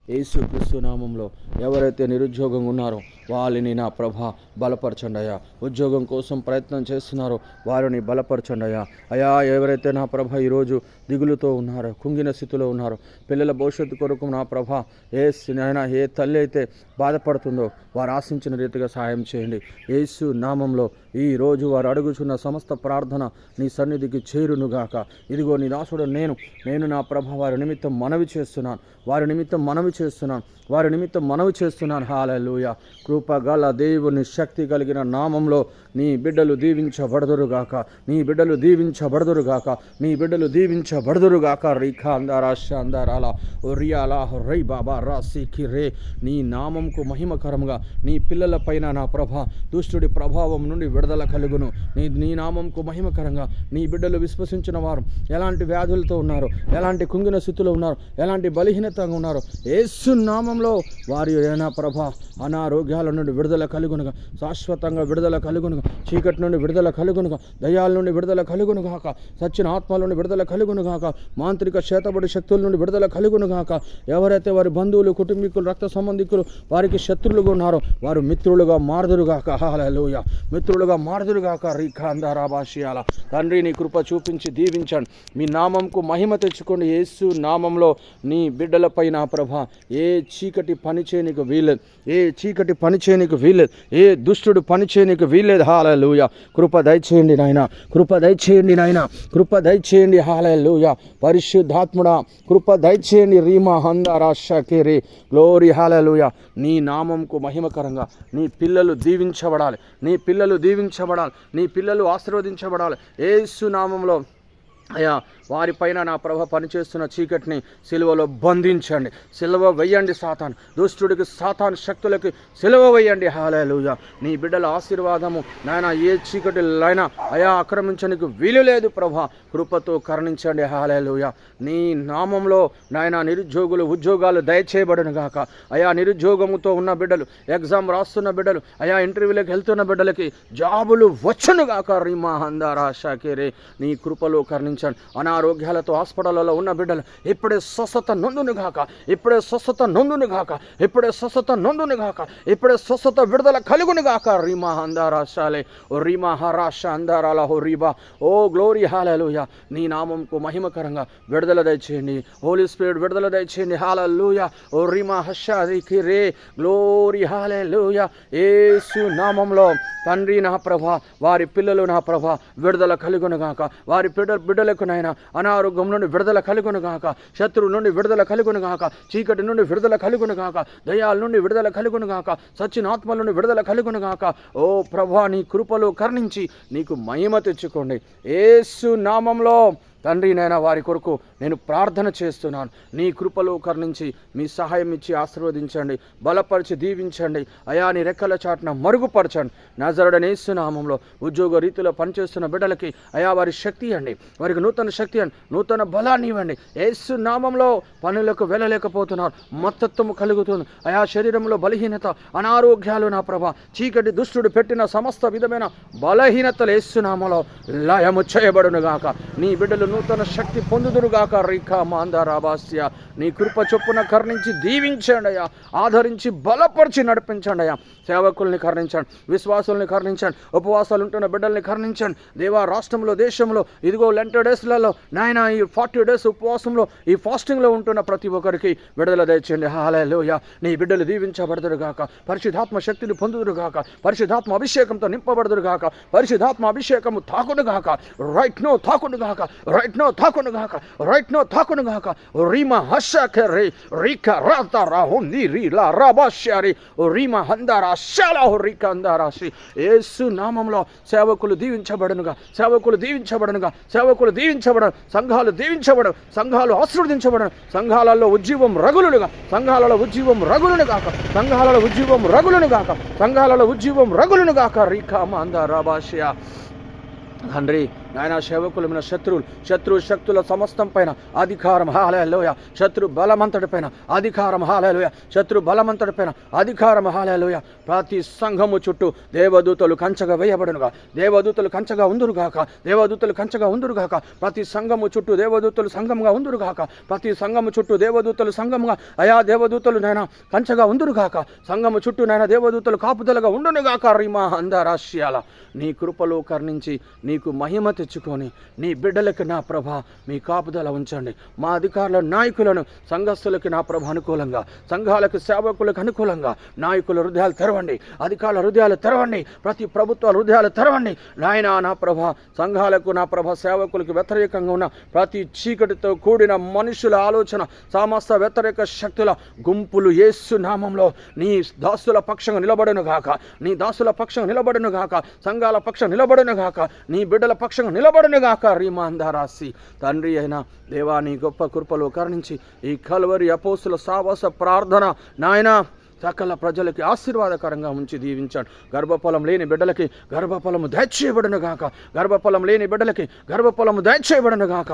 యేసుక్రీస్తు నామంలో ఎవరైతే నిరుద్యోగంగా ఉన్నారో వాళ్ళని నా ప్రభ బలపరచండి అయ్యా. ఉద్యోగం కోసం ప్రయత్నం చేస్తున్నారో వారిని బలపరచండి అయ్యా. అయ్యా, ఎవరైతే నా ప్రభ ఈరోజు దిగులుతో ఉన్నారో, కుంగిన స్థితిలో ఉన్నారో, పిల్లల భవిష్యత్తు కొరకు నా ప్రభ ఏ తల్లి అయితే బాధపడుతుందో వారు ఆశించిన రీతిగా సహాయం చేయండి. యేసు నామంలో ఈరోజు వారు అడుగుచున్న సమస్త ప్రార్థన నీ సన్నిధికి చేరునుగాక. ఇదిగో నీ దాసుడు నేను నా ప్రభ వారి నిమిత్తం మనవి చేస్తున్నాను, వారి నిమిత్తం మనవి చేస్తున్నాను. హల్లెలూయా. కృపగల దేవుని శక్తి కలిగిన నామంలో నీ బిడ్డలు దీవించబడదురుగాక, నీ బిడ్డలు దీవించబడదురుగాక. రీఖా అందారాశ అందారాల ఒరియాలా రై బాబా రాసికి రే. నీ నామంకు మహిమకరంగా నీ పిల్లల పైన నా ప్రభ దుష్టుడి ప్రభావం నుండి విడుదల కలుగును. నీ నామంకు మహిమకరంగా నీ బిడ్డలు విశ్వసించిన వారు ఎలాంటి వ్యాధులతో ఉన్నారు, ఎలాంటి కుంగిన స్థితిలో ఉన్నారు, ఎలాంటి బలహీనతగా ఉన్నారు, యేసు నామంలో వారి నా ప్రభ అనారోగ్యాల నుండి విడుదల కలుగునుగా, శాశ్వతంగా విడుదల కలుగునుగా, చీకటి నుండి విడుదల కలుగునుగా, దయాల నుండి విడుదల కలుగునుగాక, సచ్చిన ఆత్మల నుండి విడుదల కలుగునుగాక, మాంత్రిక చేతబడి శక్తుల నుండి విడుదల కలుగునుగాక. ఎవరైతే వారి బంధువులు, కుటుంబీకులు, రక్త సంబంధికులు వారికి శత్రులుగా ఉన్నారో వారు మిత్రులుగా మారుదురుగాక. హల్లెలూయా. మిత్రులుగా మారుదురుగాక. రీఖాందారాభాషియాల తండ్రి, నీ కృప చూపించి దీవించండి. మీ నామంకు మహిమ తెచ్చుకోండి. యేసు నామంలో నీ బిడ్డలపై నా ప్రభ ఏ చీకటి పని చేయనికి వీల్లేదు, ఏ దుష్టుడు పని చేయనికి వీల్లేదు. హల్లెలూయా. కృప దయచేయండి నాయన, కృప దయచేయండి. హల్లెలూయా. పరిశుద్ధాత్ముడా కృప దయచేయండి. రీమా హందారా షకేరే గ్లోరీ. హల్లెలూయా. నీ నామంకు మహిమకరంగా నీ పిల్లలు దీవించబడాలి, నీ పిల్లలు ఆశీర్వదించబడాలి. యేసు నామంలో అయ్యా వారిపైన నా ప్రభ పనిచేస్తున్న చీకటిని సిలువలో బంధించండి, సిలువ వేయండి. దుష్టుడికి సాతాను శక్తులకి సిలువ వేయండి. హల్లెలూయా. నీ బిడ్డల ఆశీర్వాదము నాయన ఏ చీకటిలైనా అయా ఆక్రమించడానికి వీలు లేదు ప్రభ, కృపతో కరుణించండి. హల్లెలూయా. నీ నామంలో నాయన నిరుద్యోగులు ఉద్యోగాలు దయచేయబడును గాక. అయా నిరుద్యోగముతో ఉన్న బిడ్డలు, ఎగ్జామ్ రాస్తున్న బిడ్డలు, అయా ఇంటర్వ్యూలకు వెళ్తున్న బిడ్డలకి జాబులు వచ్చును గాక. రీమా హందారా షాకేరే. నీ కృపలో కరుణించండి. అనారోగ్యాలతో హాస్పిటల్లో ఉన్న బిడ్డలు ఇప్పుడే స్వస్థత నొందును గాక, ఇప్పుడే స్వస్థత విడుదల కలుగును గాక. రీమా అందారాశాలే ఓ రీమా హరాష అందారాల హో రీబా. Oh glory. హల్లెలూయా. నీ నామంకు మహిమకరంగా విడుదల దయచేయండి. హోలీ స్పిరిట్ విడుదల దయచేయండి. హల్లెలూయా. ఓ రీమా హషారికి రే గ్లోరీ. హల్లెలూయా. యేసు నామంలో తండ్రి నా ప్రభ వారి పిల్లలు నా ప్రభ విడుదల కలుగును గాక. వారి బిడ్డలకు నాయన అనారోగ్యం నుండి విడుదల కలుగును గాక, శత్రువు నుండి విడుదల కలుగును గాక, చీకటి నుండి విడుదల కలుగును గాక, దయాల నుండి విడుదల కలుగును గాక, సచ్చిన ఆత్మల నుండి విడుదల కలుగును గాక. ఓ ప్రభా నీ కృపలో కరుణించి నీకు మహిమ తెచ్చుకోండి. యేసు నామంలో తండ్రి నాయన వారి కొరకు నేను ప్రార్థన చేస్తున్నాను. నీ కృపలో కరుణించి మీ సహాయం ఇచ్చి ఆశీర్వదించండి, బలపరిచి దీవించండి. అయా నీ రెక్కల చాటున మరుగుపరచండి. నజరుడైన యేసు నామంలో ఉద్యోగ రీతిలో పనిచేస్తున్న బిడ్డలకి అయా వారి శక్తి అండి, వారికి నూతన శక్తి అండి, నూతన బలాన్ని ఇవ్వండి. యేసు నామంలో పనులకు వెళ్ళలేకపోతున్నారు, మత్తత్వము కలుగుతుంది. అయా శరీరంలో బలహీనత, అనారోగ్యాలు నా ప్రభ, చీకటి దుష్టుడు పెట్టిన సమస్త విధమైన బలహీనతలు యేసు నామంలో లయము చేయబడును గాక. నీ బిడ్డలు నూతన శక్తి పొందుదురుగాక. రీఖా మాందారాబాస్య. నీ కృప చొప్పున కరుణించి దీవించండి అయ్యా, ఆదరించి బలపరిచి నడిపించండి అయ్యా. సేవకుల్ని కరుణించండి, విశ్వాసుల్ని కరుణించండి, ఉపవాసాలు ఉంటున్న బిడ్డల్ని కరుణించండి దేవా. రాష్ట్రంలో, దేశంలో ఇదిగో లెంట్ డేస్లలో నాయన ఈ 40 days ఉపవాసంలో ఈ ఫాస్టింగ్లో ఉంటున్న ప్రతి ఒక్కరికి విడుదల దయచేయండి. హల్లెలూయా. నీ బిడ్డలు దీవించబడదురుగాక, పరిశుద్ధాత్మ శక్తిని పొందుదురుగాక, పరిశుద్ధాత్మ అభిషేకంతో నింపబడదురుగాక, పరిశుద్ధాత్మ అభిషేకము తాకునుగాక. రైట్ నో తాకునుగాక. రీమా హషకరే రీకా రాతా రాహుంది రీలా రాబాషారి రీమా హందారా షాలా రీకా అందారాసి. యేసు నామంలో సేవకులు దీవించబడనుగా, సంఘాలు దీవించబడను, సంఘాలు ఆశీర్వదించబడను, సంఘాలలో ఉజ్జీవం రగులునుగా, సంఘాలలో ఉజ్జీవం రగులును గాక. రీకా మందారా భాష. తండ్రి నాయన సేవకుల మీద శత్రు శక్తుల సమస్తం పైన అధికారం, హల్లెలూయా. శత్రు బలమంతటి పైన అధికారం, హల్లెలూయా. శత్రు బలమంతటి పైన అధికారం, హల్లెలూయా. ప్రతి సంఘము చుట్టూ దేవదూతలు కంచగా వేయబడునుగా, దేవదూతలు కంచగా ఉందురుగాక, దేవదూతలు కంచగా ఉందురుగాక. ప్రతి సంఘము చుట్టూ దేవదూతలు సంఘముగా ఉందురుగాక, ప్రతి సంఘము చుట్టూ దేవదూతలు సంఘముగా, అయా దేవదూతలు నాయన కంచగా ఉందురుగాక, సంఘము చుట్టూ నాయన దేవదూతలు కాపుదలగా ఉండునుగాక. రిమా అందారాశ్యాల నీ కృపలో కర్ణించి నీకు మహిమ తెచ్చుకొని నీ బిడ్డలకి నా ప్రభ మీ కాపుదల ఉంచండి. మా అధికారుల నాయకులను సంఘస్థులకి నా ప్రభ అనుకూలంగా, సంఘాలకు సేవకులకు అనుకూలంగా నాయకుల హృదయాలు తెరవండి, అధికారుల హృదయాలు తెరవండి, ప్రతి ప్రభుత్వ హృదయాలు తెరవండి నాయన. నా ప్రభ సంఘాలకు నా ప్రభ సేవకులకు వ్యతిరేకంగా ఉన్న ప్రతి చీకటితో కూడిన మనుషుల ఆలోచన సమస్త వ్యతిరేక శక్తుల గుంపులు యేసు నామంలో నీ దాసుల పక్షంగా నిలబడును గాక, నీ దాసుల పక్షంగా నిలబడును గాక, సంఘాల పక్షం నిలబడును గాక, నీ బిడ్డల పక్షంగా నిలబడును గాక. రీమాందారాసి తండ్రి అయిన దేవా నీ గొప్ప కృపలో కరుణించి ఈ కల్వరి అపోస్తుల సావాస ప్రార్థన నాయన సకల ప్రజలకి ఆశీర్వాదకరంగా ఉంచి దీవించాడు. గర్భఫలం లేని బిడ్డలకి గర్భఫలము దయచేయబడును గాక, గర్భఫలం లేని బిడ్డలకి గర్భఫలము దయచేయబడును గాక.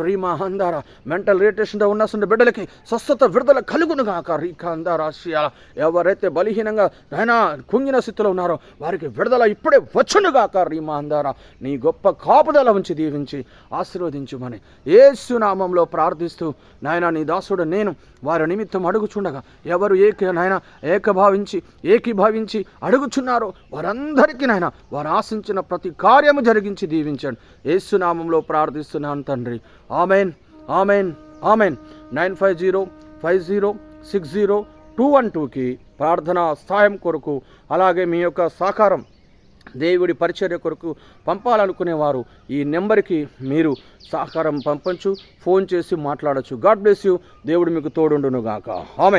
రీమా అందార మెంటల్ రిలేటేషన్తో ఉన్న బిడ్డలకి స్వస్థత విడుదల కలుగును గాక. రీకా అందారాశియాల ఎవరైతే బలహీనంగా అయినా కుంగిన స్థితిలో ఉన్నారో వారికి విడుదల ఇప్పుడే వచ్చును గాక. రీమా అందార నీ గొప్ప కాపుదల ఉంచి దీవించి ఆశీర్వదించుమని యేసు నామంలో ప్రార్థిస్తూ నాయన నీ దాసుడు నేను వారి నిమిత్తం అడుగుచుండగా ఎవరు ఏకీభావించి అడుగుచున్నారో వారందరికీ నాయన వారు ఆశించిన ప్రతి కార్యము జరిగించి దీవించండి. యేసు నామంలో ప్రార్థిస్తున్నాను తండ్రి. Amen, amen, amen. 9505060212కి ప్రార్థనా సహాయం కొరకు అలాగే మీ యొక్క సహకారం దేవుడి పరిచర్య కొరకు పంపాలనుకునేవారు ఈ నెంబర్కి మీరు సహకారం పంపచ్చు, ఫోన్ చేసి మాట్లాడచ్చు. God bless you. దేవుడు మీకు తోడుండును గాక. ఆమెన్.